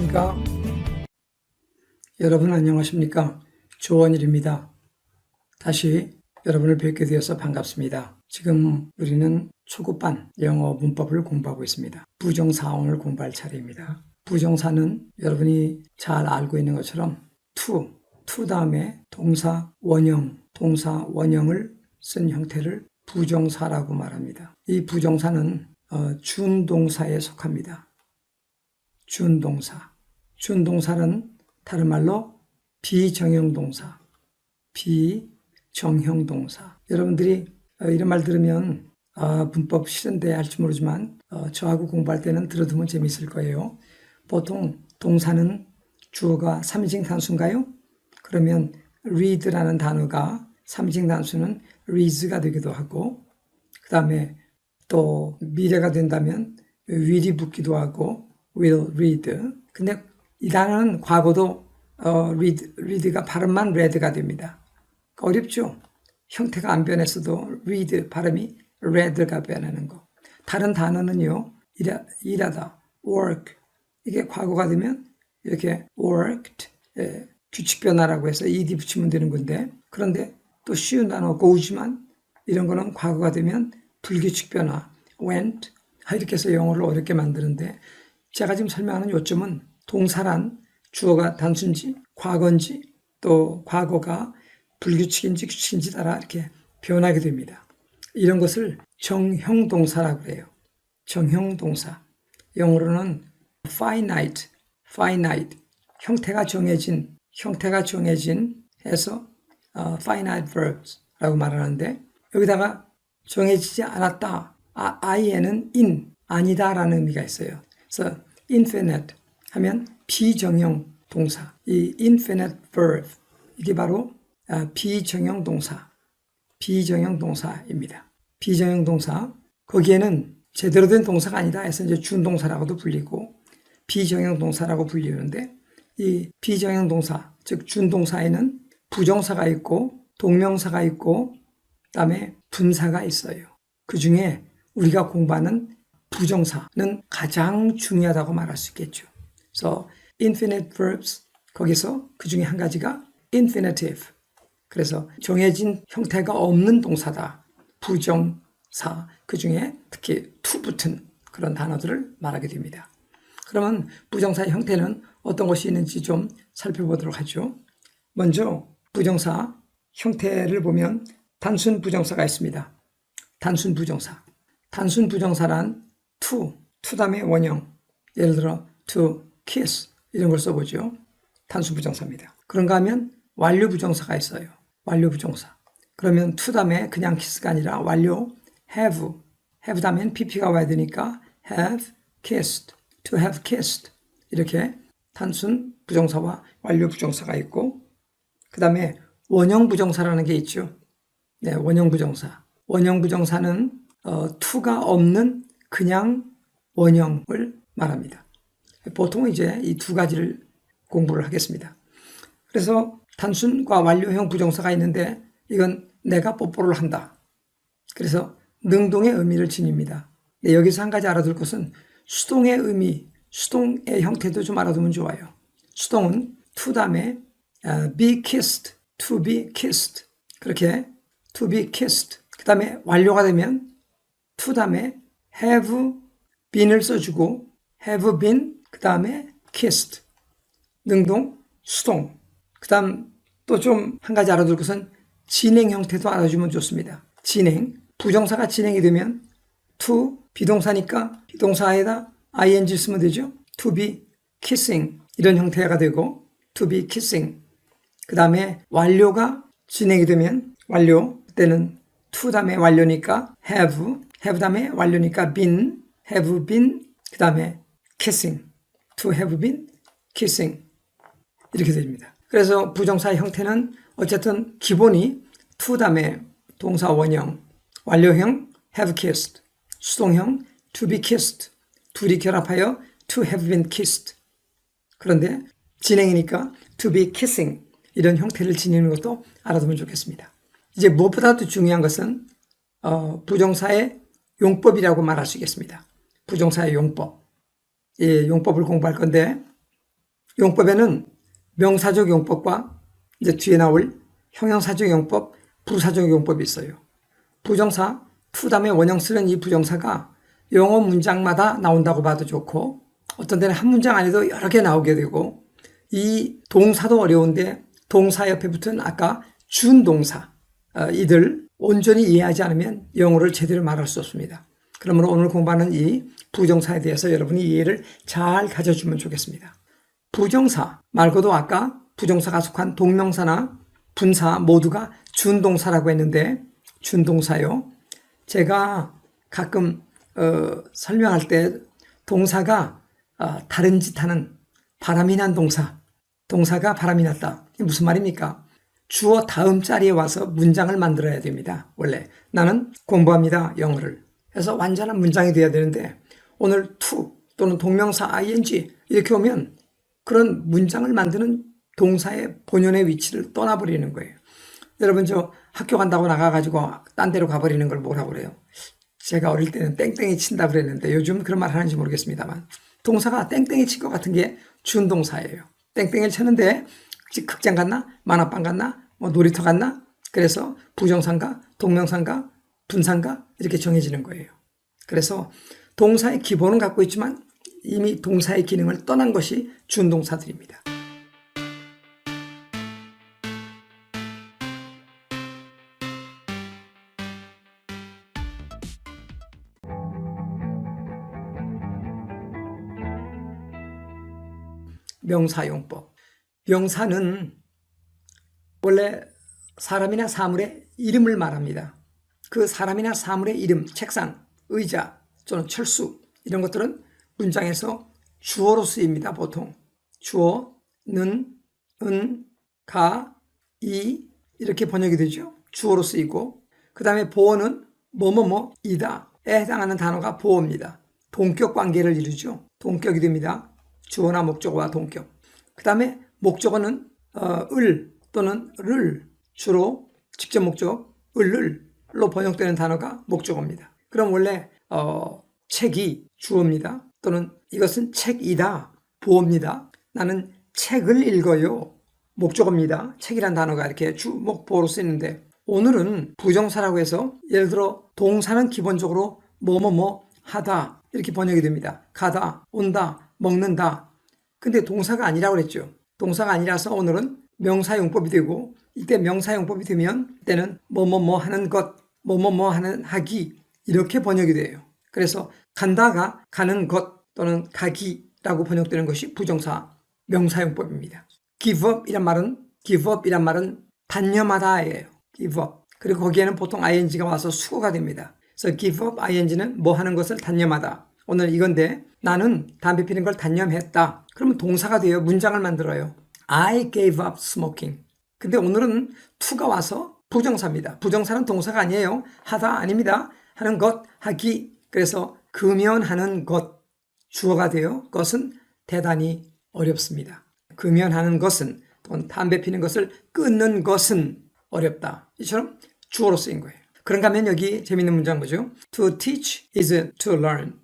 안녕하십니까? 여러분 안녕하십니까? 조원일입니다. 다시 여러분을 뵙게 되어서 반갑습니다. 지금 우리는 초급반 영어 문법을 공부하고 있습니다. 부정사원을 공부할 차례입니다. 부정사는 여러분이 잘 알고 있는 것처럼 to 다음에 동사 원형을 쓴 형태를 부정사라고 말합니다. 이 부정사는 준동사에 속합니다. 준동사는 다른 말로 비정형동사. 여러분들이 이런 말 들으면 문법 싫은데 할지 모르지만 저하고 공부할 때는 들어두면 재미있을 거예요. 보통 동사는 주어가 3인칭 단수인가요? 그러면 read라는 단어가 3인칭 단수는 reads가 되기도 하고, 그 다음에 또 미래가 된다면 will이 붙기도 하고 will read. 근데 이 단어는 과거도 read가 발음만 read가 됩니다. 어렵죠? 형태가 안 변했어도 read 발음이 read가 변하는 거. 다른 단어는요, 일하다, work. 이게 과거가 되면 이렇게 worked, 규칙 변화라고 해서 ed 붙이면 되는 건데, 그런데 또 쉬운 단어 go지만 이런 거는 과거가 되면 불규칙 변화, went, 이렇게 해서 영어를 어렵게 만드는데, 제가 지금 설명하는 요점은 동사란 주어가 단수인지 과거인지 또 과거가 불규칙인지 규칙인지 따라 이렇게 변하게 됩니다. 이런 것을 정형동사라고 해요. 정형동사. 영어로는 finite, 형태가 정해진 해서 finite verbs라고 말하는데, 여기다가 정해지지 않았다, i에는 아니다라는 의미가 있어요. 그래서 infinite 하면 비정형 동사, 이 infinite verb, 이게 바로 비정형 동사입니다. 비정형 동사, 거기에는 제대로 된 동사가 아니다 해서 이제 준동사라고도 불리고 비정형 동사라고 불리는데, 이 비정형 동사, 즉 준동사에는 부정사가 있고 동명사가 있고 그다음에 분사가 있어요. 그 중에 우리가 공부하는 부정사는 가장 중요하다고 말할 수 있겠죠. 그래서 infinite verbs, 거기서 그 중에 한 가지가 infinitive. 그래서 정해진 형태가 없는 동사다. 부정사, 그 중에 특히 to 붙은 그런 단어들을 말하게 됩니다. 그러면 부정사의 형태는 어떤 것이 있는지 좀 살펴보도록 하죠. 먼저 부정사 형태를 보면 단순 부정사가 있습니다. 단순 부정사란 to 다음에 원형, 예를 들어 to kiss 이런 걸 써보죠. 단순 부정사입니다. 그런가 하면 완료 부정사가 있어요. 완료 부정사. 그러면 to 다음에 그냥 kiss가 아니라 완료 have 다음엔 pp가 와야 되니까 have kissed, to have kissed. 이렇게 단순 부정사와 완료 부정사가 있고, 그 다음에 원형 부정사라는 게 있죠. 네, 원형 부정사는 to가 없는 그냥 원형을 말합니다. 보통 이제 이 두 가지를 공부를 하겠습니다. 그래서 단순과 완료형 부정사가 있는데, 이건 내가 뽀뽀를 한다. 그래서 능동의 의미를 지닙니다. 네, 여기서 한 가지 알아둘 것은 수동의 의미, 수동의 형태도 좀 알아두면 좋아요. 수동은 to 다음에 be kissed, to be kissed. 그렇게 to be kissed. 그 다음에 완료가 되면 to 다음에 have been을 써주고 have been, 그 다음에 kissed. 능동, 수동. 그 다음 또 좀 한 가지 알아둘 것은 진행 형태도 알아주면 좋습니다. 진행. 부정사가 진행이 되면 to, 비동사니까 비동사에다 ing 쓰면 되죠. to be kissing 이런 형태가 되고 to be kissing. 그 다음에 완료가 진행이 되면 완료, 그때는 to 다음에 완료니까 have 다음에 완료니까 been, have been, 그 다음에 kissing, to have been kissing 이렇게 됩니다. 그래서 부정사의 형태는 어쨌든 기본이 to 다음에 동사 원형, 완료형 have kissed, 수동형 to be kissed, 둘이 결합하여 to have been kissed. 그런데 진행이니까 to be kissing 이런 형태를 지니는 것도 알아두면 좋겠습니다. 이제 무엇보다도 중요한 것은 부정사의 용법이라고 말할 수 있겠습니다. 부정사의 용법. 이 용법을 공부할 건데, 용법에는 명사적 용법과 이제 뒤에 나올 형용사적 용법, 부사적 용법이 있어요. 부정사, to 다음에 원형 쓰는 이 부정사가 영어 문장마다 나온다고 봐도 좋고 어떤 데는 한 문장 안에도 여러 개 나오게 되고 이 동사도 어려운데 동사 옆에 붙은 아까 준동사 이들 온전히 이해하지 않으면 영어를 제대로 말할 수 없습니다. 그러므로 오늘 공부하는 이 부정사에 대해서 여러분이 이해를 잘 가져주면 좋겠습니다. 부정사 말고도 아까 부정사가 속한 동명사나 분사 모두가 준동사라고 했는데 준동사요. 제가 가끔 설명할 때 동사가 다른 짓 하는 바람이 난 동사가 바람이 났다. 이게 무슨 말입니까? 주어 다음 자리에 와서 문장을 만들어야 됩니다. 원래 나는 공부합니다. 영어를. 그래서 완전한 문장이 돼야 되는데 오늘 to 또는 동명사 ing 이렇게 오면 그런 문장을 만드는 동사의 본연의 위치를 떠나버리는 거예요. 여러분 저 학교 간다고 나가가지고 딴 데로 가버리는 걸 뭐라고 그래요? 제가 어릴 때는 땡땡이 친다 그랬는데 요즘 그런 말 하는지 모르겠습니다만 동사가 땡땡이 친 것 같은 게 준동사예요. 땡땡이를 쳤는데 극장 갔나? 만화방 갔나? 뭐 놀이터 갔나? 그래서 부정사인가? 동명사인가? 분사인가? 이렇게 정해지는 거예요. 그래서 동사의 기본은 갖고 있지만 이미 동사의 기능을 떠난 것이 준동사들입니다. 명사용법. 명사는 원래 사람이나 사물의 이름을 말합니다. 그 사람이나 사물의 이름, 책상, 의자, 또는 철수 이런 것들은 문장에서 주어로 쓰입니다. 보통 주어, 는, 은, 가, 이 이렇게 번역이 되죠. 주어로 쓰이고 그 다음에 보어는 뭐뭐뭐이다에 해당하는 단어가 보어입니다. 동격 관계를 이루죠. 동격이 됩니다. 주어나 목적어와 동격. 그 다음에 목적어는 을 또는 를 주로 직접 목적 을로 번역되는 단어가 목적어입니다. 그럼 원래 책이 주어입니다. 또는 이것은 책이다 보어입니다. 나는 책을 읽어요. 목적어입니다. 책이란 단어가 이렇게 주목보어로 쓰이는데 오늘은 부정사라고 해서 예를 들어 동사는 기본적으로 뭐뭐뭐 하다 이렇게 번역이 됩니다. 가다, 온다, 먹는다. 근데 동사가 아니라고 그랬죠. 동사가 아니라서 오늘은 명사용법이 되고 이때 명사용법이 되면 이때는 뭐뭐뭐 하는 것, 뭐뭐뭐 하는 하기 이렇게 번역이 돼요. 그래서 간다가 가는 것 또는 가기라고 번역되는 것이 부정사 명사용법입니다. give up이란 말은 단념하다예요. give up. 그리고 거기에는 보통 ing가 와서 수거가 됩니다. 그래서 give up ing는 뭐 하는 것을 단념하다. 오늘 이건데 나는 담배 피는 걸 단념했다. 그러면 동사가 돼요. 문장을 만들어요. I gave up smoking. 근데 오늘은 to가 와서 부정사입니다. 부정사는 동사가 아니에요. 하다 아닙니다. 하는 것, 하기. 그래서 금연하는 것, 주어가 돼요. 것은 대단히 어렵습니다. 금연하는 것은 또는 담배 피는 것을 끊는 것은 어렵다. 이처럼 주어로 쓰인 거예요. 그런가 하면 여기 재밌는 문장 보죠. To teach is to learn.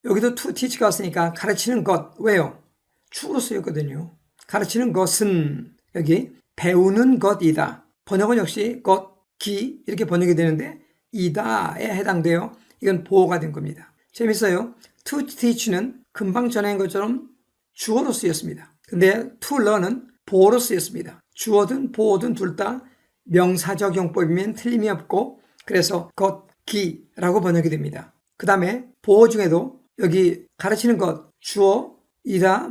여기도 to teach가 왔으니까 가르치는 것. 왜요? 주어로 쓰였거든요. 가르치는 것은 여기 배우는 것이다. 번역은 역시 것, 기 이렇게 번역이 되는데 이다에 해당돼요. 이건 보어가 된 겁니다. 재밌어요. To teach는 금방 전한 것처럼 주어로 쓰였습니다. 근데 to learn은 보어로 쓰였습니다. 주어든 보어든 둘 다 명사적 용법이면 틀림이 없고 그래서 것, 기라고 번역이 됩니다. 그 다음에 보어 중에도 여기 가르치는 것, 주어, 이다,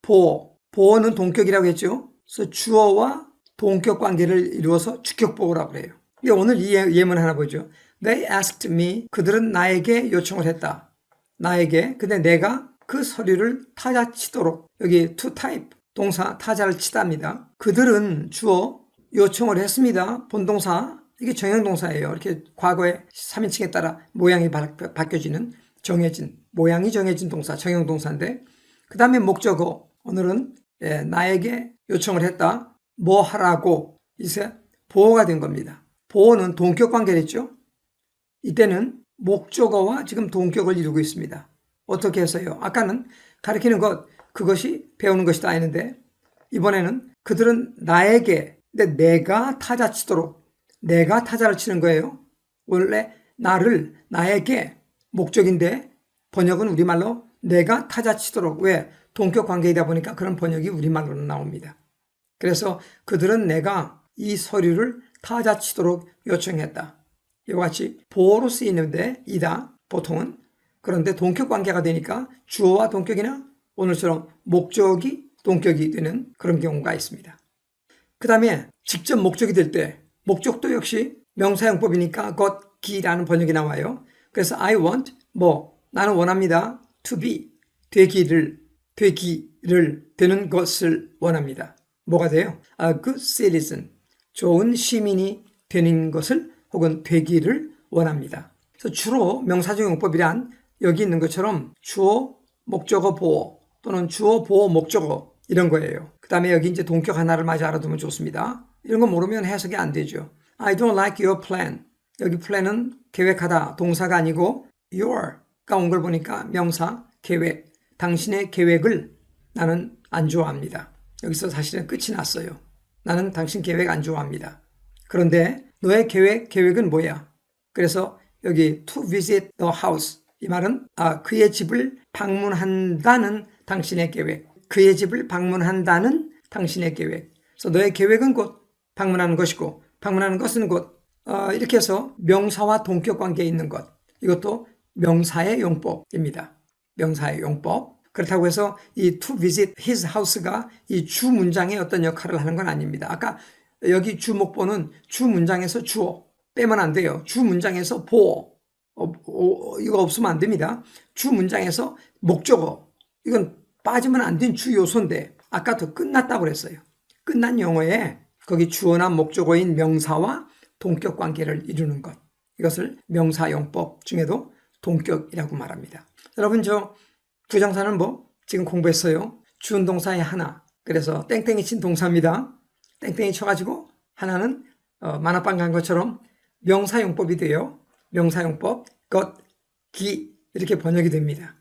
보어. 보어는 동격이라고 했죠. 그래서 주어와 동격 관계를 이루어서 주격보어라고 그래요. 오늘 이 예문 하나 보죠. They asked me. 그들은 나에게 요청을 했다. 나에게. 근데 내가 그 서류를 타자 치도록 여기 to type 동사 타자를 치답니다. 그들은 주어 요청을 했습니다. 본동사 이게 정형동사예요. 이렇게 과거의 3인칭에 따라 모양이 바뀌어지는 모양이 정해진 동사 정형동사인데 그 다음에 목적어 오늘은 나에게 요청을 했다. 뭐 하라고 이제 보어가 된 겁니다. 보어는 동격 관계를 했죠. 이때는 목적어와 지금 동격을 이루고 있습니다. 어떻게 해서요? 아까는 가리키는 것 그것이 배우는 것이다 했는데 이번에는 그들은 나에게, 근데 내가 타자 치도록, 내가 타자를 치는 거예요. 원래 나를, 나에게 목적인데 번역은 우리말로 내가 타자 치도록. 왜? 동격 관계이다 보니까 그런 번역이 우리말로는 나옵니다. 그래서 그들은 내가 이 서류를 타자 치도록 요청했다. 이와 같이 보어로 쓰이는데 이다 보통은. 그런데 동격 관계가 되니까 주어와 동격이나 오늘처럼 목적이 동격이 되는 그런 경우가 있습니다. 그 다음에 직접 목적이 될 때 목적도 역시 명사용법이니까 got,기라는 번역이 나와요. 그래서 I want, 나는 원합니다. to be, 되기를 되는 것을 원합니다. 뭐가 돼요? A good citizen, 좋은 시민이 되는 것을 혹은 되기를 원합니다. 그래서 주로 명사적 용법이란 여기 있는 것처럼 주어, 목적어, 보어 또는 주어, 보어, 목적어 이런 거예요. 그 다음에 여기 이제 동격 하나를 마저 알아두면 좋습니다. 이런 거 모르면 해석이 안 되죠. I don't like your plan. 여기 plan은 계획하다 동사가 아니고 your가 온 걸 보니까 명사, 계획. 당신의 계획을 나는 안 좋아합니다. 여기서 사실은 끝이 났어요. 나는 당신 계획 안 좋아합니다. 그런데 너의 계획은 뭐야? 그래서 여기 to visit the house 이 말은 그의 집을 방문한다는 당신의 계획. 그의 집을 방문한다는 당신의 계획. 그래서 너의 계획은 곧 방문하는 것이고 방문하는 것은 곧 이렇게 해서 명사와 동격 관계에 있는 것. 이것도 명사의 용법입니다. 명사의 용법. 그렇다고 해서 이 to visit his house가 이 주 문장의 어떤 역할을 하는 건 아닙니다. 아까 여기 주 목보는 주 문장에서 주어 빼면 안 돼요. 주 문장에서 보어 이거 없으면 안 됩니다. 주 문장에서 목적어 이건 빠지면 안 된 주 요소인데 아까도 끝났다고 그랬어요. 끝난 용어에 거기 주어나 목적어인 명사와 동격 관계를 이루는 것. 이것을 명사용법 중에도 동격이라고 말합니다. 여러분 저 부정사는 지금 공부했어요. 주은 동사의 하나. 그래서 땡땡이 친 동사입니다. 땡땡이 쳐가지고 하나는 만화방 간 것처럼 명사용법이 돼요. 명사용법, 것, 기 이렇게 번역이 됩니다.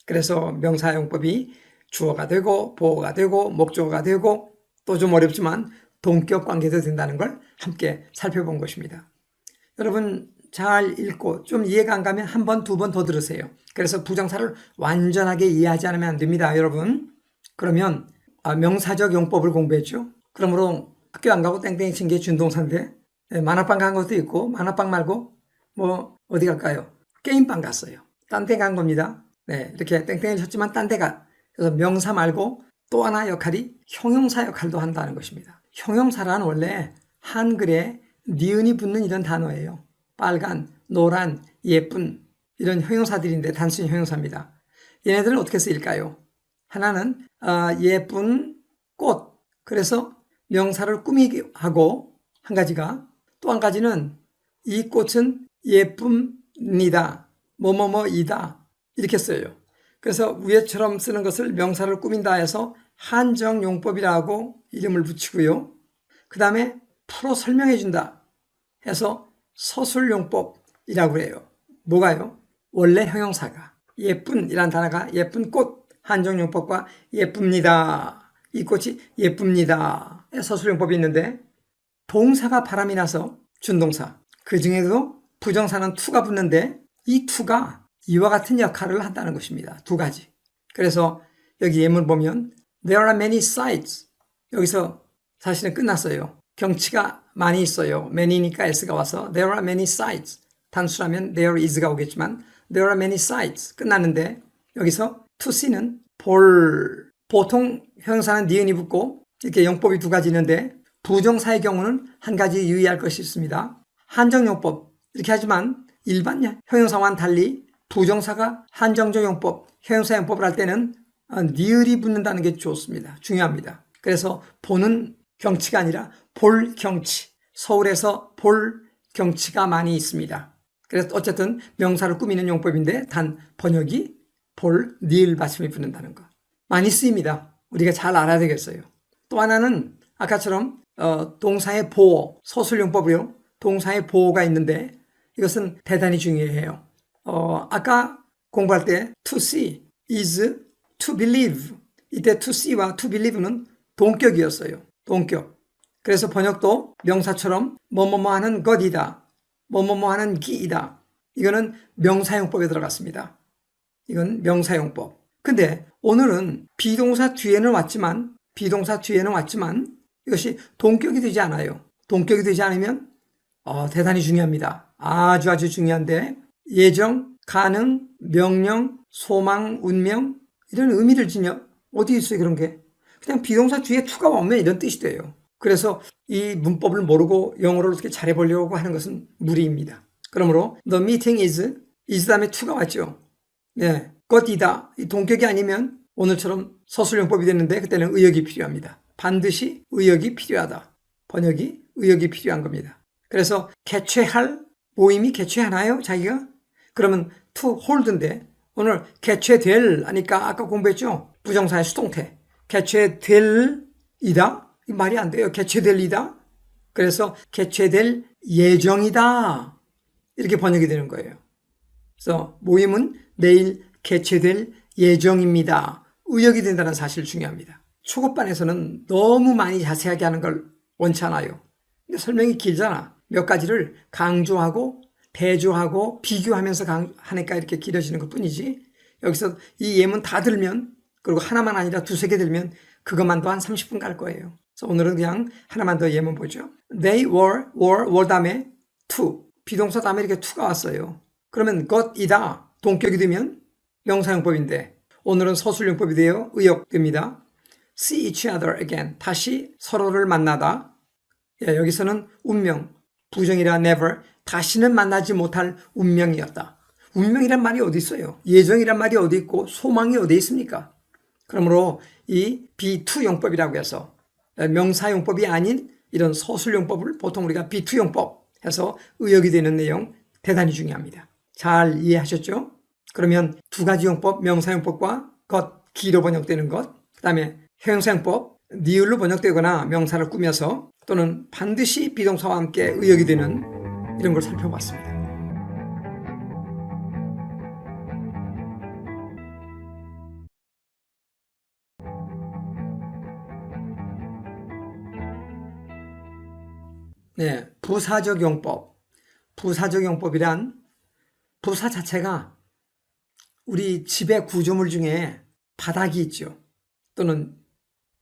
그래서 명사용법이 주어가 되고 보어가 되고 목적어가 되고 또 좀 어렵지만 동격 관계도 된다는 걸 함께 살펴본 것입니다. 여러분 잘 읽고 좀 이해가 안 가면 한 번, 두 번 더 들으세요. 그래서 부정사를 완전하게 이해하지 않으면 안 됩니다. 여러분. 그러면 명사적 용법을 공부했죠. 그러므로 학교 안 가고 땡땡이 친 게 준동사인데 만화방 간 것도 있고 만화방 말고 어디 갈까요? 게임방 갔어요. 딴 데 간 겁니다. 네, 이렇게 땡땡이를 쳤지만 딴 데 가. 그래서 명사 말고 또 하나 역할이 형용사 역할도 한다는 것입니다. 형용사란 원래 한글에 니은이 붙는 이런 단어예요. 빨간, 노란, 예쁜 이런 형용사들인데 단순히 형용사입니다. 얘네들은 어떻게 쓰일까요? 하나는 예쁜 꽃. 그래서 명사를 꾸미기 하고 한 가지가 또 한 가지는 이 꽃은 예쁩니다. 뭐뭐뭐이다. 이렇게 써요. 그래서 위에처럼 쓰는 것을 명사를 꾸민다 해서 한정용법이라고 이름을 붙이고요. 그 다음에 풀어 설명해 준다 해서 서술용법이라고 해요. 뭐가요? 원래 형용사가 예쁜이란 단어가 예쁜 꽃 한정용법과 예쁩니다. 이 꽃이 예쁩니다. 서술용법이 있는데 동사가 바람이 나서 준동사 그 중에도 부정사는 to가 붙는데 이 to가 이와 같은 역할을 한다는 것입니다. 두 가지. 그래서 여기 예문 보면 There are many sites. 여기서 사실은 끝났어요. 경치가 많이 있어요. many니까 s가 와서 There are many sites. 단수라면 there is가 오겠지만 There are many sites. 끝났는데 여기서 to see는 볼. 보통 형용사는 니은이 붙고 이렇게 용법이 두 가지 있는데 부정사의 경우는 한 가지 유의할 것이 있습니다. 한정용법 이렇게 하지만 일반 형용사와는 달리 부정사가 한정적 용법, 형용사 용법을 할 때는 니을이 붙는다는 게 좋습니다. 중요합니다. 그래서 보는 경치가 아니라 볼 경치. 서울에서 볼 경치가 많이 있습니다. 그래서 어쨌든 명사를 꾸미는 용법인데 단 번역이 볼, 니을 받침이 붙는다는 거. 많이 쓰입니다. 우리가 잘 알아야 되겠어요. 또 하나는 아까처럼 동사의 보어, 서술용법이요. 동사의 보어가 있는데 이것은 대단히 중요해요. 아까 공부할 때 to see is to believe. 이때 to see와 to believe는 동격이었어요. 동격. 그래서 번역도 명사처럼 뭐뭐뭐 하는 것이다. 뭐뭐뭐 하는 기이다. 이거는 명사용법에 들어갔습니다. 이건 명사용법. 근데 오늘은 비동사 뒤에는 왔지만 이것이 동격이 되지 않아요. 동격이 되지 않으면 대단히 중요합니다. 아주 중요한데 예정, 가능, 명령, 소망, 운명 이런 의미를 지녀 어디 있어요 그런 게. 그냥 비동사 뒤에 to가 오면 이런 뜻이 돼요. 그래서 이 문법을 모르고 영어를 어떻게 잘해보려고 하는 것은 무리입니다. 그러므로 the meeting is 다음에 to가 왔죠. 네, 것이다. 이 동격이 아니면 오늘처럼 서술용법이 됐는데 그때는 의역이 필요합니다. 반드시 의역이 필요하다. 번역이 의역이 필요한 겁니다. 그래서 개최할 모임이 개최하나요? 자기가? 그러면 to hold인데 오늘 개최될 하니까 아까 공부했죠? 부정사의 수동태. 개최될 이다? 이 말이 안 돼요. 개최될 이다? 그래서 개최될 예정이다. 이렇게 번역이 되는 거예요. 그래서 모임은 내일 개최될 예정입니다. 의역이 된다는 사실 중요합니다. 초급반에서는 너무 많이 자세하게 하는 걸 원치 않아요. 근데 설명이 길잖아. 몇 가지를 강조하고 대조하고 비교하면서 하니까 이렇게 길어지는 것 뿐이지. 여기서 이 예문 다 들면 그리고 하나만 아니라 두세 개 들면 그것만도 한 30분 갈 거예요. 그래서 오늘은 그냥 하나만 더 예문 보죠. They were 다음에 to. 비동사 다음에 이렇게 to가 왔어요. 그러면 것이다. 동격이 되면 명사용법인데 오늘은 서술용법이 되어 의역됩니다. See each other again. 다시 서로를 만나다. 여기서는 운명, 부정이라 never. 다시는 만나지 못할 운명이었다. 운명이란 말이 어디 있어요? 예정이란 말이 어디 있고 소망이 어디 있습니까? 그러므로 이 B2용법이라고 해서 명사용법이 아닌 이런 서술용법을 보통 우리가 B2용법 해서 의역이 되는 내용 대단히 중요합니다. 잘 이해하셨죠? 그러면 두 가지 용법, 명사용법과 것, 기로 번역되는 것, 그 다음에 형용사용법, 니을로 번역되거나 명사를 꾸며서 또는 반드시 비동사와 함께 의역이 되는 이런 걸 살펴봤습니다. 네, 부사적 용법. 부사적 용법이란 부사 자체가 우리 집의 구조물 중에 바닥이 있죠. 또는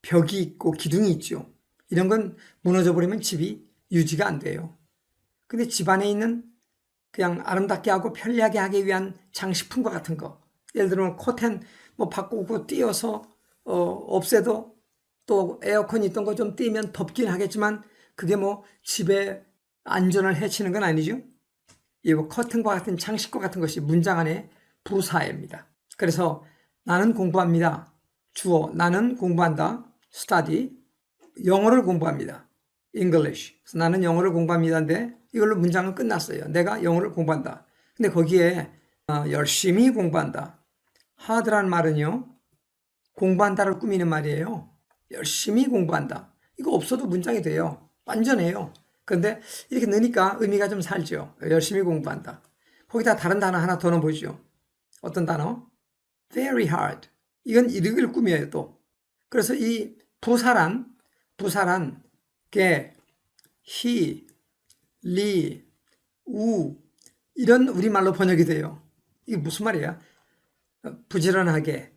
벽이 있고 기둥이 있죠. 이런 건 무너져 버리면 집이 유지가 안 돼요. 근데 집 안에 있는 그냥 아름답게 하고 편리하게 하기 위한 장식품과 같은 거. 예를 들면 커튼 뭐 바꾸고 띄어서 없애도 또 에어컨 있던 거 좀 띄면 덥긴 하겠지만 그게 뭐 집의 안전을 해치는 건 아니죠. 이 커튼과 같은 장식과 같은 것이 문장 안에 부사입니다. 그래서 나는 공부합니다. 주어 나는 공부한다. study. 영어를 공부합니다. English. 그래서 나는 영어를 공부합니다인데 이걸로 문장은 끝났어요. 내가 영어를 공부한다. 근데 거기에 열심히 공부한다. hard라는 말은요. 공부한다를 꾸미는 말이에요. 열심히 공부한다. 이거 없어도 문장이 돼요. 완전해요. 그런데 이렇게 넣으니까 의미가 좀 살죠. 열심히 공부한다. 거기다 다른 단어 하나 더 넣어보죠. 어떤 단어? Very hard. 이건 이렇게 꾸며요 또. 그래서 이 부사란 게 he, 리, 우 이런 우리말로 번역이 돼요. 이게 무슨 말이야? 부지런하게,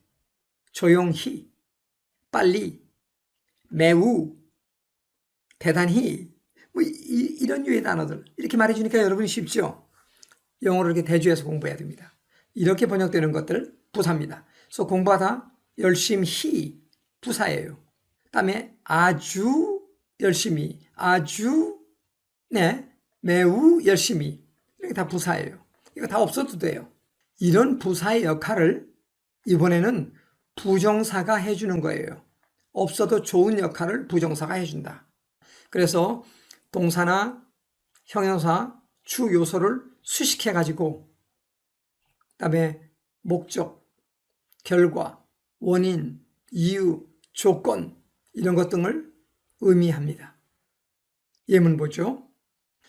조용히, 빨리, 매우, 대단히 뭐 이런 유의 단어들 이렇게 말해주니까 여러분이 쉽죠? 영어를 이렇게 대조해서 공부해야 됩니다. 이렇게 번역되는 것들 부사입니다. 그래서 공부하다 열심히 부사예요. 그다음에 아주 열심히, 아주 매우 열심히 이렇게 다 부사예요. 이거 다 없어도 돼요. 이런 부사의 역할을 이번에는 부정사가 해주는 거예요. 없어도 좋은 역할을 부정사가 해준다. 그래서 동사나 형용사, 주 요소를 수식해가지고 그다음에 목적, 결과, 원인, 이유, 조건 이런 것 등을 의미합니다. 예문 보죠.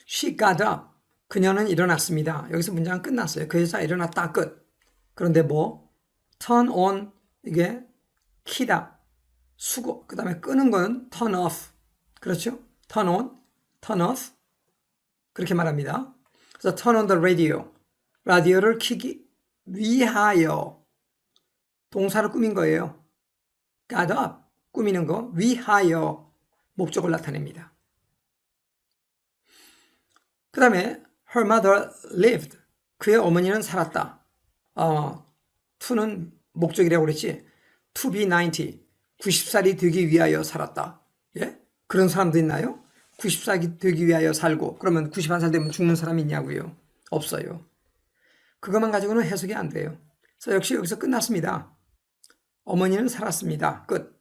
She got up. 그녀는 일어났습니다. 여기서 문장은 끝났어요. 그 여자 일어났다 끝. 그런데 뭐 turn on 이게 키다, 수고, 그 다음에 끄는 거는 turn off. 그렇죠? turn on, turn off. 그렇게 말합니다. 그래서 turn on the radio. 라디오를 켜기 위하여. 동사를 꾸민 거예요. got up. 꾸미는 거. 위하여. 목적을 나타냅니다. 그 다음에 her mother lived. 그의 어머니는 살았다. to는 목적이라고 그랬지. to be 90. 90살이 되기 위하여 살았다. 예? 그런 사람도 있나요? 90살이 되기 위하여 살고 그러면 91살 되면 죽는 사람이 있냐고요? 없어요. 그것만 가지고는 해석이 안 돼요. 그래서 역시 여기서 끝났습니다. 어머니는 살았습니다. 끝.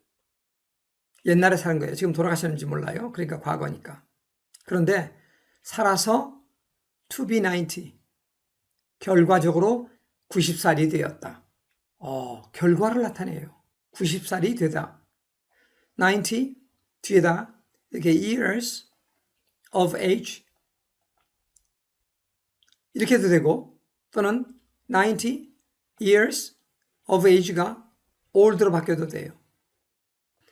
옛날에 사는 거예요. 지금 돌아가셨는지 몰라요. 그러니까 과거니까. 그런데 살아서 to be 90. 결과적으로 90살이 되었다. 결과를 나타내요. 90살이 되다. 90 뒤에다 이렇게 years of age 이렇게 해도 되고 또는 90 years of age가 old로 바뀌어도 돼요.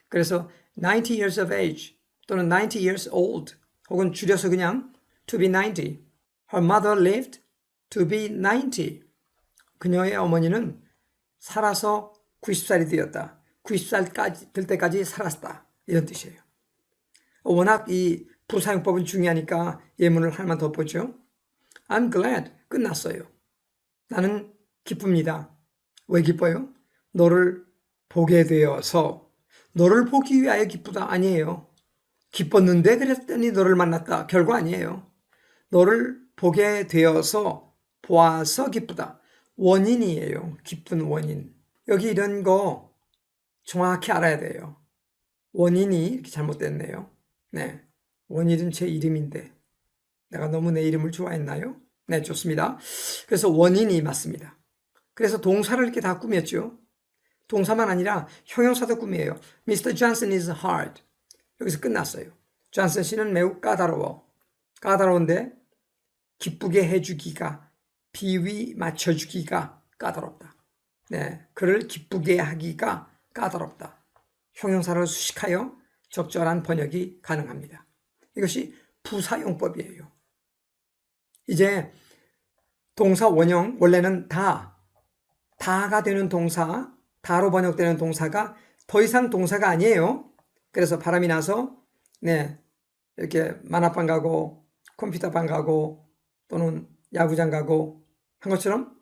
그래서 90 years of age 또는 90 years old 혹은 줄여서 그냥 to be 90. Her mother lived to be 90. 그녀의 어머니는 살아서 90살이 되었다. 90살까지 될 때까지 살았다. 이런 뜻이에요. 워낙 이 부사용법은 중요하니까 예문을 하나만 더 보죠. I'm glad. 끝났어요. 나는 기쁩니다. 왜 기뻐요? 너를 보게 되어서. 너를 보기 위하여 기쁘다 아니에요. 기뻤는데 그랬더니 너를 만났다. 결과 아니에요. 너를 보게 되어서 보아서 기쁘다. 원인이에요. 기쁜 원인. 여기 이런 거 정확히 알아야 돼요. 원인이 이렇게 잘못됐네요. 네. 원인은 제 이름인데 내가 너무 내 이름을 좋아했나요? 네, 좋습니다. 그래서 원인이 맞습니다. 그래서 동사를 이렇게 다 꾸몄죠. 동사만 아니라 형용사도 꾸며요. Mr. Johnson is hard. 여기서 끝났어요. 존슨 씨는 매우 까다로워. 까다로운데 기쁘게 해주기가, 비위 맞춰주기가 까다롭다. 네, 그를 기쁘게 하기가 까다롭다. 형용사를 수식하여 적절한 번역이 가능합니다. 이것이 부사용법이에요. 이제 동사 원형, 원래는 다가 되는 동사, 다로 번역되는 동사가 더 이상 동사가 아니에요. 그래서 바람이 나서 네, 이렇게 만화방 가고 컴퓨터방 가고 또는 야구장 가고 한 것처럼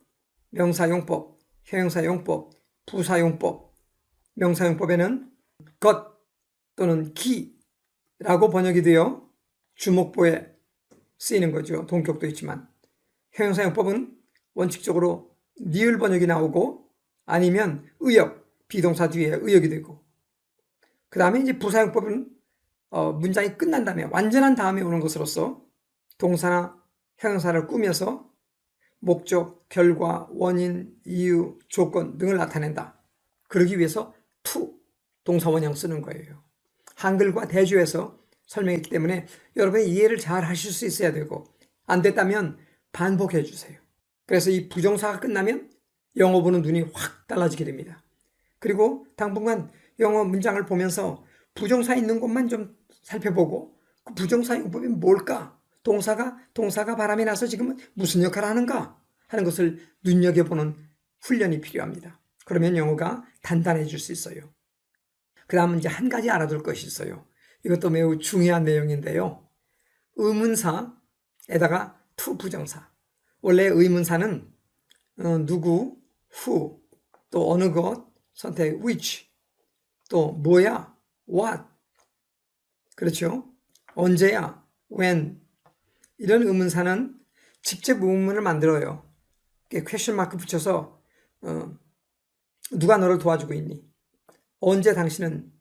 명사용법, 형용사용법, 부사용법, 명사용법에는 것 또는 기라고 번역이 되어 주목보에 쓰이는 거죠. 동격도 있지만 형용사용법은 원칙적으로 니을 번역이 나오고 아니면 의역, 비동사 뒤에 의역이 되고 그 다음에 이제 부사용법은 문장이 끝난 다음에 완전한 다음에 오는 것으로서 동사나 형용사를 꾸며서 목적, 결과, 원인, 이유, 조건 등을 나타낸다. 그러기 위해서 to 동사 원형 쓰는 거예요. 한글과 대조해서 설명했기 때문에 여러분이 이해를 잘 하실 수 있어야 되고 안 됐다면 반복해 주세요. 그래서 이 부정사가 끝나면 영어 보는 눈이 확 달라지게 됩니다. 그리고 당분간 영어 문장을 보면서 부정사 있는 곳만 좀 살펴보고 그 부정사 용법이 뭘까? 동사가 바람이 나서 지금 무슨 역할을 하는가? 하는 것을 눈여겨보는 훈련이 필요합니다. 그러면 영어가 단단해질 수 있어요. 그 다음 이제 한 가지 알아둘 것이 있어요. 이것도 매우 중요한 내용인데요. 의문사에다가 to 부정사. 원래 의문사는 누구, who, 또 어느 것, 선택 which, 또 뭐야, what, 그렇죠? 언제야, when. 이런 의문사는 직접 의문문을 만들어요. 퀘스천 마크 붙여서 누가 너를 도와주고 있니? 언제 당신은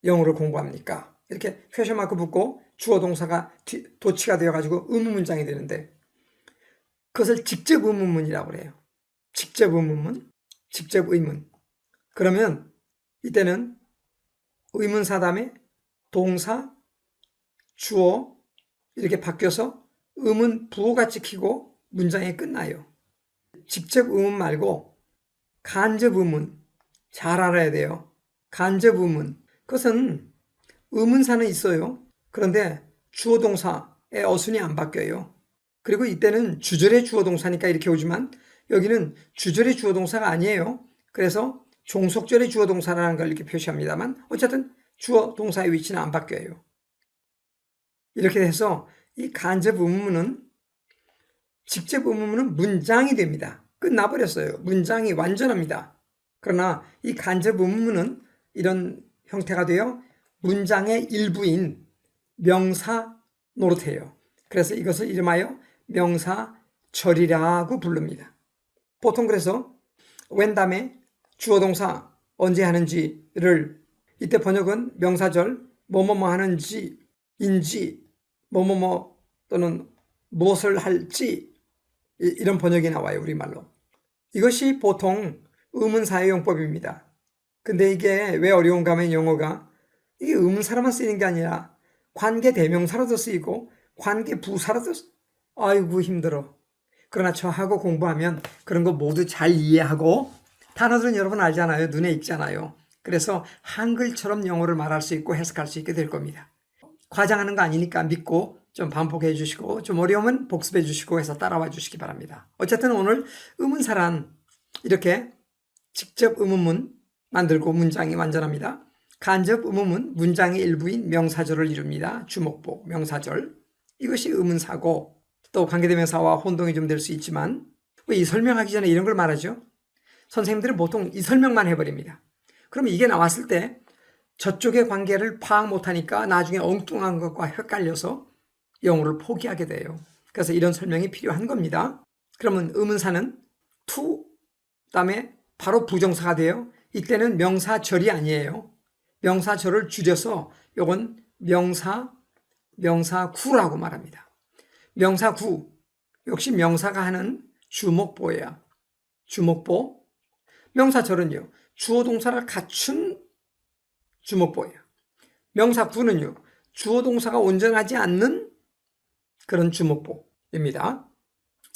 영어를 공부합니까? 이렇게 퀘스천 마크 붙고 주어 동사가 도치가 되어가지고 의문문장이 되는데 그것을 직접 의문문이라고 그래요. 직접 의문문, 직접 의문. 그러면 이때는 의문사 다음에 동사, 주어 이렇게 바뀌어서 의문 부호가 찍히고 문장이 끝나요. 직접 의문 말고 간접 의문 잘 알아야 돼요. 간접 의문. 그것은 의문사는 있어요. 그런데 주어 동사의 어순이 안 바뀌어요. 그리고 이때는 주절의 주어 동사니까 이렇게 오지만 여기는 주절의 주어 동사가 아니에요. 그래서 종속절의 주어 동사라는 걸 이렇게 표시합니다만 어쨌든 주어 동사의 위치는 안 바뀌어요. 이렇게 돼서 이 간접 의문문은 직접 의문문은 문장이 됩니다. 끝나버렸어요. 문장이 완전합니다. 그러나 이 간접 의문문은 이런 형태가 되어 문장의 일부인 명사 노릇해요. 그래서 이것을 이름하여 명사절이라고 부릅니다. 보통 그래서 when 다음에 주어 동사 언제 하는지를 이때 번역은 명사절 뭐뭐뭐 하는지 인지 뭐뭐뭐 또는 무엇을 할지 이런 번역이 나와요. 우리말로. 이것이 보통 의문사의 용법입니다. 근데 이게 왜 어려운가 하면 영어가 이게 의문사로만 쓰이는 게 아니라 관계 대명사로도 쓰이고 관계 부사로도 아이고 힘들어. 그러나 저하고 공부하면 그런 거 모두 잘 이해하고 단어들은 여러분 알잖아요. 눈에 익잖아요. 그래서 한글처럼 영어를 말할 수 있고 해석할 수 있게 될 겁니다. 과장하는 거 아니니까 믿고 좀 반복해 주시고 좀 어려우면 복습해 주시고 해서 따라와 주시기 바랍니다. 어쨌든 오늘 의문사란 이렇게 직접 의문문 만들고 문장이 완전합니다. 간접 의문문 문장의 일부인 명사절을 이룹니다. 주목보 명사절. 이것이 의문사고 또 관계대명사와 혼동이 좀 될 수 있지만 왜 이 설명하기 전에 이런 걸 말하죠? 선생님들은 보통 이 설명만 해버립니다. 그럼 이게 나왔을 때 저쪽의 관계를 파악 못하니까 나중에 엉뚱한 것과 헷갈려서 영어를 포기하게 돼요. 그래서 이런 설명이 필요한 겁니다. 그러면 의문사는 to 다음에 바로 부정사가 돼요. 이때는 명사절이 아니에요. 명사절을 줄여서 이건 명사구라고 말합니다. 명사구 역시 명사가 하는 주목보예요. 주목보. 명사절은요. 주어 동사를 갖춘 주목보예요. 명사구는요. 주어 동사가 온전하지 않는 그런 주목보입니다.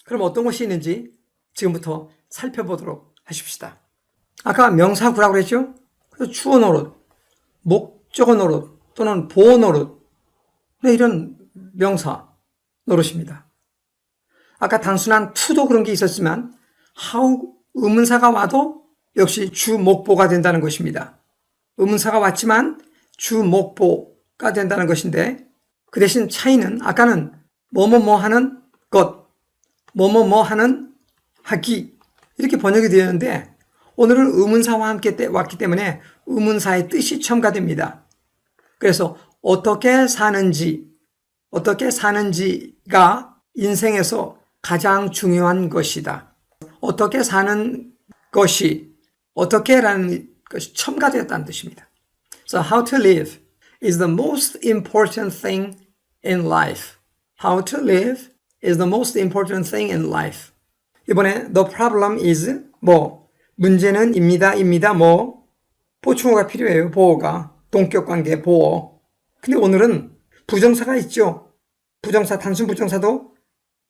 그럼 어떤 것이 있는지 지금부터 살펴보도록 하십시다. 아까 명사구라고 그랬죠? 그래서 주어 노릇, 목적어 노릇 또는 보어 노릇 이런 명사 노릇입니다. 아까 단순한 to도 그런 게 있었지만 how 의문사가 와도 역시 주목보가 된다는 것입니다. 의문사가 왔지만 주목보가 된다는 것인데 그 대신 차이는 아까는 뭐뭐뭐 하는 것, 뭐뭐뭐 하는 하기 이렇게 번역이 되었는데 오늘은 의문사와 함께 왔기 때문에 의문사의 뜻이 첨가됩니다. 그래서 어떻게 사는지가 인생에서 가장 중요한 것이다. 어떻게 사는 것이 어떻게라는 것이 첨가되었다는 뜻입니다. So how to live is the most important thing in life. How to live is the most important thing in life. 이번에 the problem is 문제는 입니다 보충어가 필요해요. 보어가 동격관계 보어. 근데 오늘은 부정사가 있죠. 부정사 단순 부정사도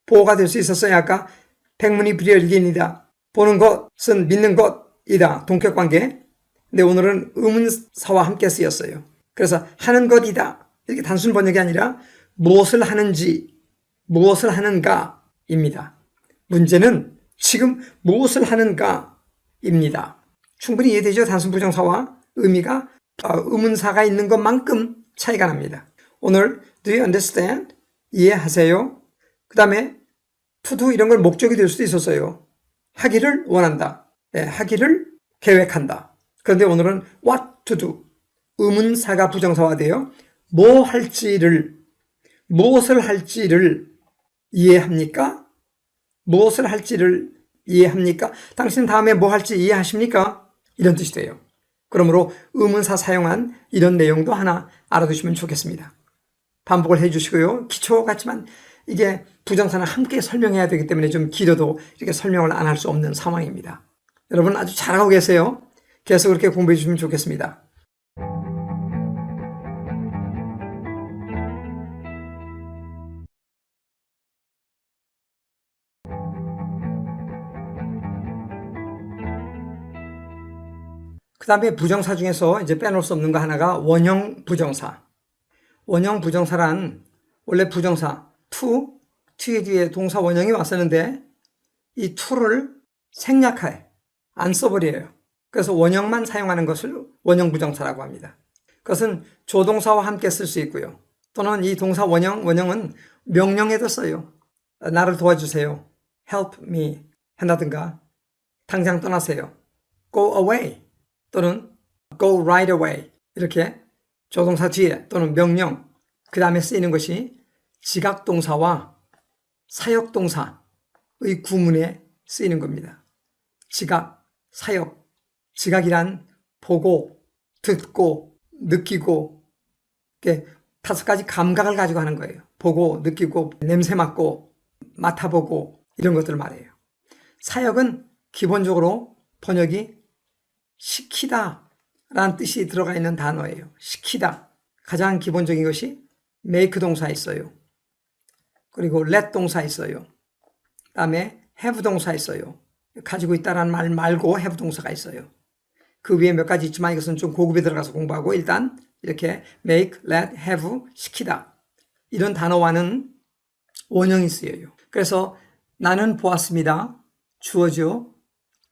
보어가 될 수 있었어요. 아까 백문이 불여일견이다. 보는 것은 믿는 것이다. 동격관계. 근데 오늘은 의문사와 함께 쓰였어요. 그래서 하는 것이다. 이렇게 단순 번역이 아니라 무엇을 하는지, 무엇을 하는가입니다. 문제는 지금 무엇을 하는가입니다. 충분히 이해되죠? 단순 부정사와 의미가 의문사가 있는 것만큼 차이가 납니다. 오늘 do you understand? 이해하세요? 그 다음에 to do 이런 걸 목적이 될 수도 있었어요. 하기를 원한다. 네, 하기를 계획한다. 그런데 오늘은 what to do 의문사가 부정사화되어 무엇을 할지를 이해합니까? 무엇을 할지를 이해합니까? 당신 다음에 뭐 할지 이해하십니까? 이런 뜻이 돼요. 그러므로 의문사 사용한 이런 내용도 하나 알아두시면 좋겠습니다. 반복을 해주시고요. 기초 같지만 이게 부정사는 함께 설명해야 되기 때문에 좀 길어도 이렇게 설명을 안 할 수 없는 상황입니다. 여러분 아주 잘하고 계세요. 계속 그렇게 공부해 주시면 좋겠습니다. 그 다음에 부정사 중에서 이제 빼놓을 수 없는 거 하나가 원형 부정사. 원형 부정사란 원래 부정사 to 뒤에 동사 원형이 왔었는데 이 to를 생략해 안 써버려요. 그래서 원형만 사용하는 것을 원형 부정사라고 합니다. 그것은 조동사와 함께 쓸 수 있고요. 또는 이 동사 원형은 명령에도 써요. 나를 도와주세요. help me 한다든가 당장 떠나세요. go away 또는 go right away 이렇게 조동사 뒤에 또는 명령 그 다음에 쓰이는 것이 지각동사와 사역동사의 구문에 쓰이는 겁니다. 지각, 사역, 지각이란 보고, 듣고, 느끼고 이렇게 5가지 감각을 가지고 하는 거예요. 보고, 느끼고, 냄새 맡고, 맡아보고 이런 것들을 말해요. 사역은 기본적으로 번역이 시키다 라는 뜻이 들어가 있는 단어예요. 시키다. 가장 기본적인 것이 make 동사 있어요. 그리고 let 동사 있어요. 그 다음에 have 동사 있어요. 가지고 있다라는 말 말고 have 동사가 있어요. 그 위에 몇 가지 있지만 이것은 좀 고급에 들어가서 공부하고 일단 이렇게 make, let, have, 시키다. 이런 단어와는 원형이 쓰여요. 그래서 나는 보았습니다. 주어죠.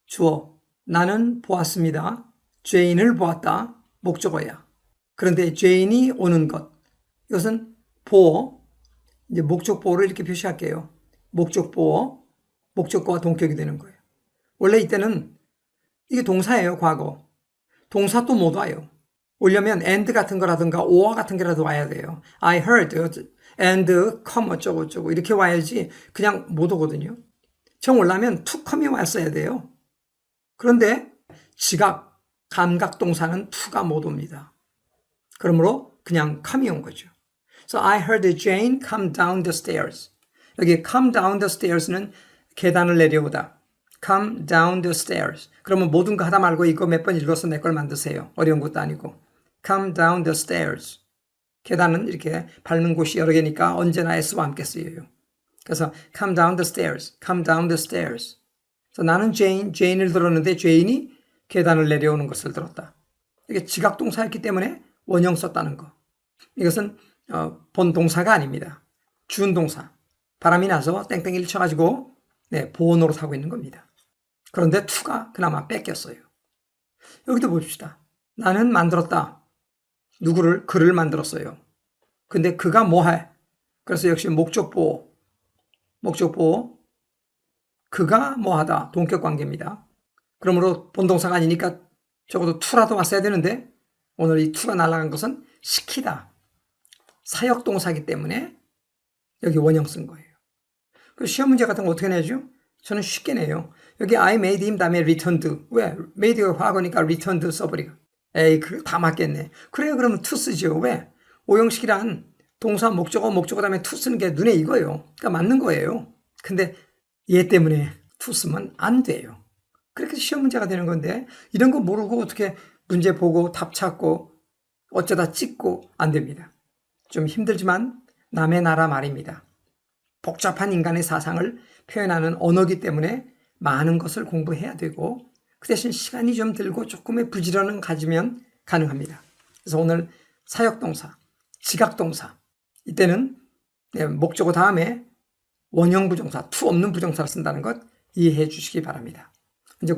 주어. 나는 보았습니다. 죄인을 보았다. 목적어야. 그런데 죄인이 오는 것. 이것은 보어. 이제 목적 보어를 이렇게 표시할게요. 목적 보어. 목적어와 동격이 되는 거예요. 원래 이때는 이게 동사예요. 과거. 동사 또 못 와요. 오려면 and 같은 거라든가 or 같은 게라도 와야 돼요. I heard and come 어쩌고 이렇게 와야지 그냥 못 오거든요. 정 올라면 to come이 왔어야 돼요. 그런데 지각, 감각 동사는 to가 못 옵니다. 그러므로 그냥 come이 온 거죠. So I heard Jane come down the stairs. 여기 come down the stairs는 계단을 내려오다. come down the stairs. 그러면 모든 거 하다 말고 이거 몇 번 읽어서 내 걸 만드세요. 어려운 것도 아니고. come down the stairs. 계단은 이렇게 밟는 곳이 여러 개니까 언제나 S와 함께 쓰여요. 그래서 come down the stairs. come down the stairs. 그래서 나는 Jane을 들었는데 Jane이 계단을 내려오는 것을 들었다. 이게 지각동사였기 때문에 원형 썼다는 거. 이것은 본 동사가 아닙니다. 준동사. 바람이 나서 땡땡이를 쳐가지고 보호 노릇하고 있는 겁니다. 그런데 to가 그나마 뺏겼어요. 여기도 봅시다. 나는 만들었다. 누구를? 그를 만들었어요. 근데 그가 뭐해? 그래서 역시 목적보호. 목적보호. 그가 뭐하다. 동격관계입니다. 그러므로 본동사가 아니니까 적어도 to라도 왔어야 되는데 오늘 이 to가 날아간 것은 시키다. 사역동사이기 때문에 여기 원형 쓴 거예요. 그 시험 문제 같은 거 어떻게 내죠? 저는 쉽게 내요. 여기 I made him 다음에 returned. 왜? made가 과거니까 returned 써버리고. 에이, 그거 다 맞겠네. 그래요, 그러면 to 쓰죠. 왜? 오형식이란 동사, 목적어 다음에 to 쓰는 게 눈에 익어요. 그러니까 맞는 거예요. 근데 얘 때문에 to 쓰면 안 돼요. 그렇게 시험 문제가 되는 건데 이런 거 모르고 어떻게 문제 보고 답 찾고 어쩌다 찍고 안 됩니다. 좀 힘들지만 남의 나라 말입니다. 복잡한 인간의 사상을 표현하는 언어기 때문에 많은 것을 공부해야 되고 그 대신 시간이 좀 들고 조금의 부지런은 가지면 가능합니다. 그래서 오늘 사역동사, 지각동사 이때는 목적어 다음에 원형 부정사, to 없는 부정사를 쓴다는 것 이해해 주시기 바랍니다. 이제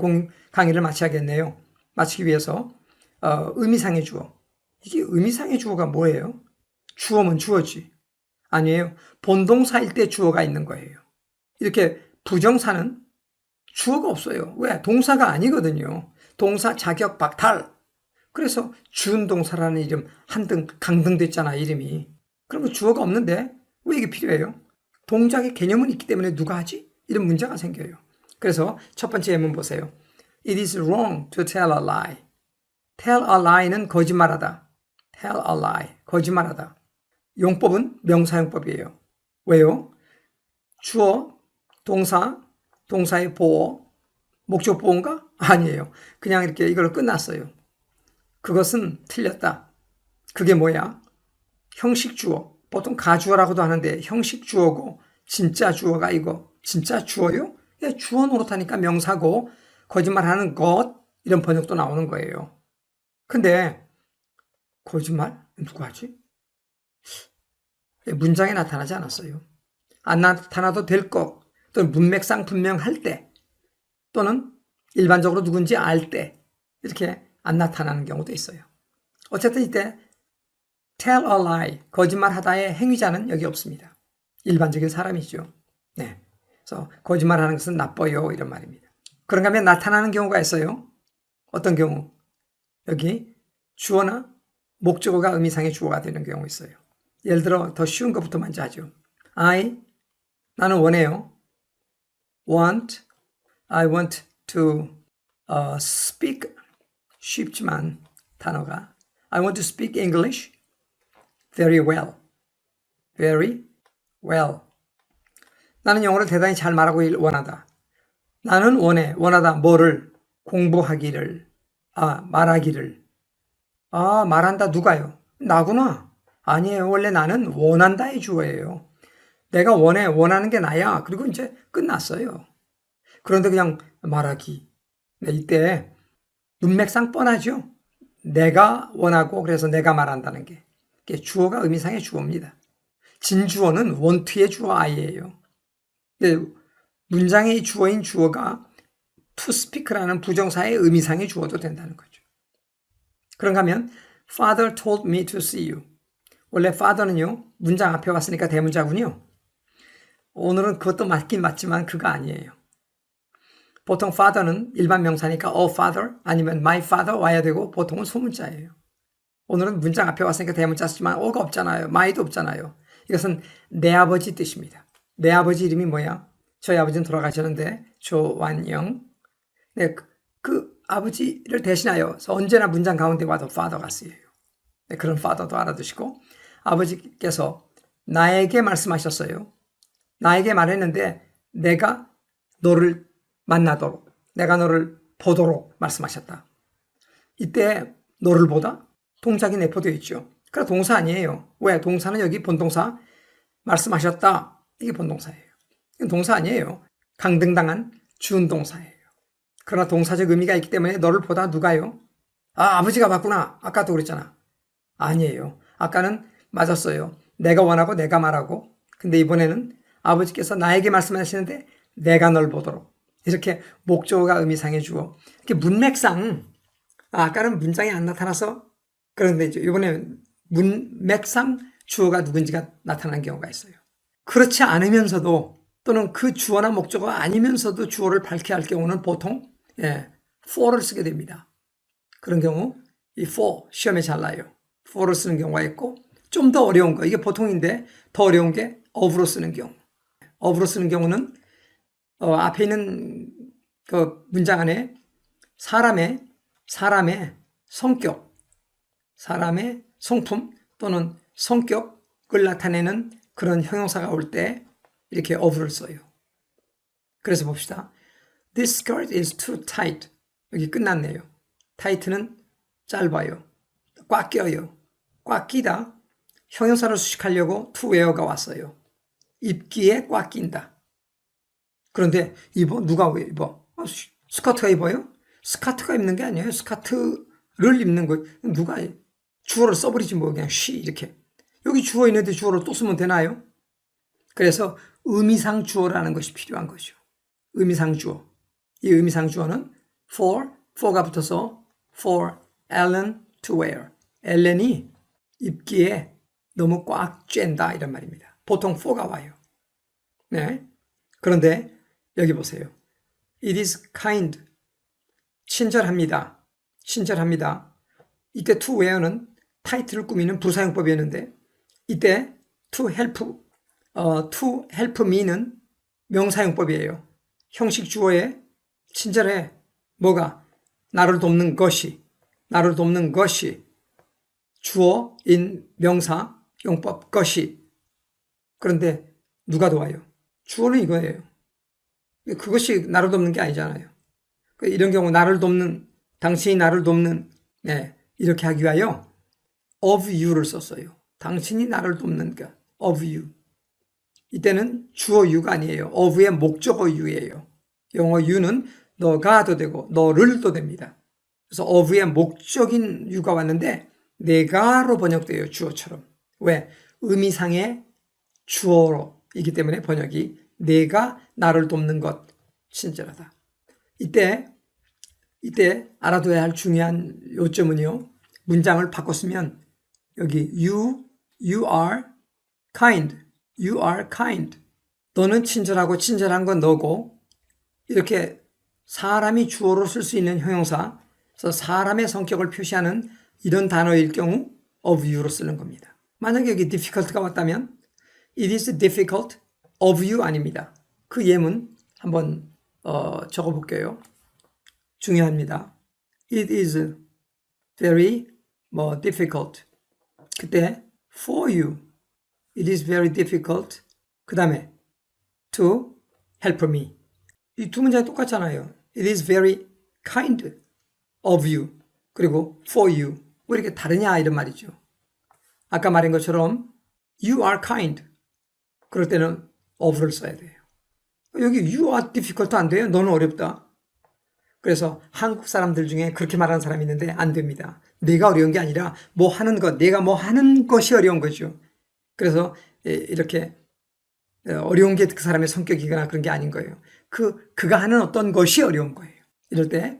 강의를 마쳐야겠네요. 마치기 위해서 의미상의 주어. 이게 의미상의 주어가 뭐예요? 주어면 주어지. 아니에요. 본동사일 때 주어가 있는 거예요. 이렇게 부정사는 주어가 없어요. 왜? 동사가 아니거든요. 동사 자격 박탈. 그래서 준동사라는 이름 한등 강등됐잖아 이름이. 그러면 주어가 없는데 왜 이게 필요해요? 동작의 개념은 있기 때문에 누가 하지? 이런 문제가 생겨요. 그래서 첫 번째 예문 보세요. It is wrong to tell a lie. Tell a lie는 거짓말하다. Tell a lie. 거짓말하다. 용법은 명사용법이에요. 왜요? 주어, 동사, 동사의 보어, 목적 보어인가? 아니에요. 그냥 이렇게 이걸로 끝났어요. 그것은 틀렸다. 그게 뭐야? 형식 주어. 보통 가주어라고도 하는데 형식 주어고 진짜 주어가 이거. 진짜 주어요? 예, 주어 노릇하니까 명사고 거짓말하는 것 이런 번역도 나오는 거예요. 근데 거짓말? 누가 하지? 문장에 나타나지 않았어요. 안 나타나도 될 것, 또는 문맥상 분명할 때, 또는 일반적으로 누군지 알 때 이렇게 안 나타나는 경우도 있어요. 어쨌든 이때 tell a lie, 거짓말하다의 행위자는 여기 없습니다. 일반적인 사람이죠. 네. 그래서 거짓말하는 것은 나빠요 이런 말입니다. 그런가 하면 나타나는 경우가 있어요. 어떤 경우? 여기 주어나 목적어가 의미상의 주어가 되는 경우 있어요. 예를 들어 더 쉬운 것부터 먼저 하죠. 나는 원해요. I want to speak, 쉽지만 단어가 I want to speak English very well. very well. 나는 영어를 대단히 잘 말하고 원하다. 나는 원하다. 뭐를? 공부하기를. 말하기를. 말한다. 누가요? 나구나. 아니에요. 원래 나는 원한다의 주어예요. 내가 원하는 게 나야. 그리고 이제 끝났어요. 그런데 그냥 말하기. 네, 이때 문맥상 뻔하죠. 내가 원하고 그래서 내가 말한다는 게. 이게 주어가 의미상의 주어입니다. 진주어는 want의 주어 I예요. 문장의 주어인 주어가 to speak라는 부정사의 의미상의 주어도 된다는 거죠. 그런가 하면 Father told me to see you. 원래 father는요, 문장 앞에 왔으니까 대문자군요. 오늘은 그것도 맞긴 맞지만 그거 아니에요. 보통 father는 일반 명사니까 a father 아니면 my father 와야 되고 보통은 소문자예요. 오늘은 문장 앞에 왔으니까 대문자 쓰지만 어가 없잖아요. my도 없잖아요. 이것은 내 아버지 뜻입니다. 내 아버지 이름이 뭐야? 저희 아버지는 돌아가셨는데 조완영. 네, 그 아버지를 대신하여 언제나 문장 가운데 와도 father가 쓰여요. 네, 그런 father도 알아두시고 아버지께서 나에게 말씀하셨어요. 나에게 말했는데 내가 너를 만나도록, 내가 너를 보도록 말씀하셨다. 이때 너를 보다? 동작이 내포되어 있죠. 그래 동사 아니에요. 왜? 동사는 여기 본동사 말씀하셨다. 이게 본동사예요. 이건 동사 아니에요. 강등당한 준동사예요. 그러나 동사적 의미가 있기 때문에 너를 보다 누가요? 아버지가 봤구나. 아까도 그랬잖아. 아니에요. 아까는 맞았어요. 내가 원하고 내가 말하고. 근데 이번에는 아버지께서 나에게 말씀하시는데 내가 널 보도록. 이렇게 목적어가 의미상의 주어. 이렇게 문맥상 아까는 문장이 안 나타나서 그런데 이제 이번에는 문맥상 주어가 누군지가 나타나는 경우가 있어요. 그렇지 않으면서도 또는 그 주어나 목적어가 아니면서도 주어를 밝혀야 할 경우는 보통 for를 쓰게 됩니다. 그런 경우 이 for 시험에 잘 나요. for를 쓰는 경우가 있고 좀 더 어려운 거 이게 보통인데 더 어려운 게 of로 쓰는 경우. of로 쓰는 경우는 앞에 있는 그 문장 안에 사람의 성격, 사람의 성품 또는 성격을 나타내는 그런 형용사가 올 때 이렇게 of를 써요. 그래서 봅시다. This skirt is too tight. 여기 끝났네요. tight는 짧아요. 꽉 껴요. 꽉 끼다. 형용사를 수식하려고 to wear가 왔어요. 입기에 꽉 낀다. 그런데 누가 왜 입어? 스커트가 입어요? 스커트가 입는 게 아니에요. 스커트를 입는 거 누가 주어를 써버리지 뭐 그냥 이렇게. 여기 주어 있는데 주어를 또 쓰면 되나요? 그래서 의미상 주어라는 것이 필요한 거죠. 의미상 주어. 이 의미상 주어는 for가 붙어서 for Ellen to wear. 엘렌이 입기에 너무 꽉 쬐다 이런 말입니다. 보통 for가 와요. 네. 그런데 여기 보세요. It is kind. 친절합니다. 친절합니다. 이때 to wear는 타이틀을 꾸미는 부사용법이었는데 이때 to help me는 명사용법이에요. 형식 주어에 친절해. 뭐가? 나를 돕는 것이 주어인 명사 용법 것이. 그런데 누가 도와요? 주어는 이거예요. 그것이 나를 돕는 게 아니잖아요. 이런 경우 당신이 나를 돕는 이렇게 하기 위하여 of you를 썼어요. 당신이 나를 돕는 것 of you. 이때는 주어 you가 아니에요. of의 목적어 you예요. 영어 you는 너가도 되고 너를도 됩니다. 그래서 of의 목적인 you가 왔는데 내가로 번역돼요. 주어처럼. 왜? 의미상의 주어이기 때문에 번역이 내가 나를 돕는 것 친절하다. 이때 알아둬야 할 중요한 요점은요. 문장을 바꿨으면 여기 you are kind. You are kind. 너는 친절하고 친절한 건 너고 이렇게 사람이 주어로 쓸 수 있는 형용사, 그래서 사람의 성격을 표시하는 이런 단어일 경우 of you로 쓰는 겁니다. 만약에 여기 difficult가 왔다면 it is difficult of you 아닙니다. 그 예문 한번 적어볼게요. 중요합니다. It is very difficult. 그때 for you. It is very difficult. 그 다음에 to help me. 이 두 문장이 똑같잖아요. It is very kind of you. 그리고 for you. 왜 이렇게 다르냐 이런 말이죠. 아까 말한 것처럼 you are kind. 그럴 때는 of를 써야 돼요. 여기 you are difficult 안 돼요? 너는 어렵다. 그래서 한국 사람들 중에 그렇게 말하는 사람이 있는데 안 됩니다. 내가 어려운 게 아니라 뭐 하는 것, 내가 뭐 하는 것이 어려운 거죠. 그래서 이렇게 어려운 게 그 사람의 성격이거나 그런 게 아닌 거예요. 그가 하는 어떤 것이 어려운 거예요. 이럴 때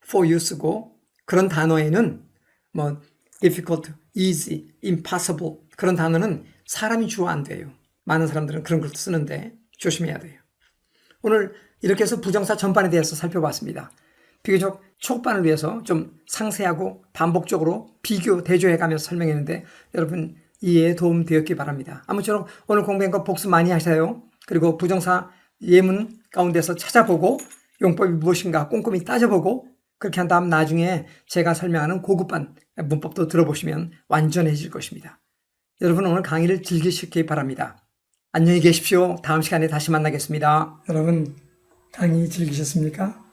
for you 쓰고 그런 단어에는 difficult, easy, impossible 그런 단어는 사람이 주어 안 돼요. 많은 사람들은 그런 걸 쓰는데 조심해야 돼요. 오늘 이렇게 해서 부정사 전반에 대해서 살펴봤습니다. 비교적 초반을 위해서 좀 상세하고 반복적으로 비교, 대조해가면서 설명했는데 여러분 이해에 도움 되었기 바랍니다. 아무쪼록 오늘 공부한 거 복습 많이 하세요. 그리고 부정사 예문 가운데서 찾아보고 용법이 무엇인가 꼼꼼히 따져보고 그렇게 한 다음 나중에 제가 설명하는 고급반 문법도 들어보시면 완전해질 것입니다. 여러분 오늘 강의를 즐기시기 바랍니다. 안녕히 계십시오. 다음 시간에 다시 만나겠습니다. 여러분 강의 즐기셨습니까?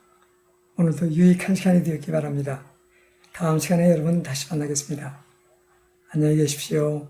오늘도 유익한 시간이 되었기 바랍니다. 다음 시간에 여러분 다시 만나겠습니다. 안녕히 계십시오.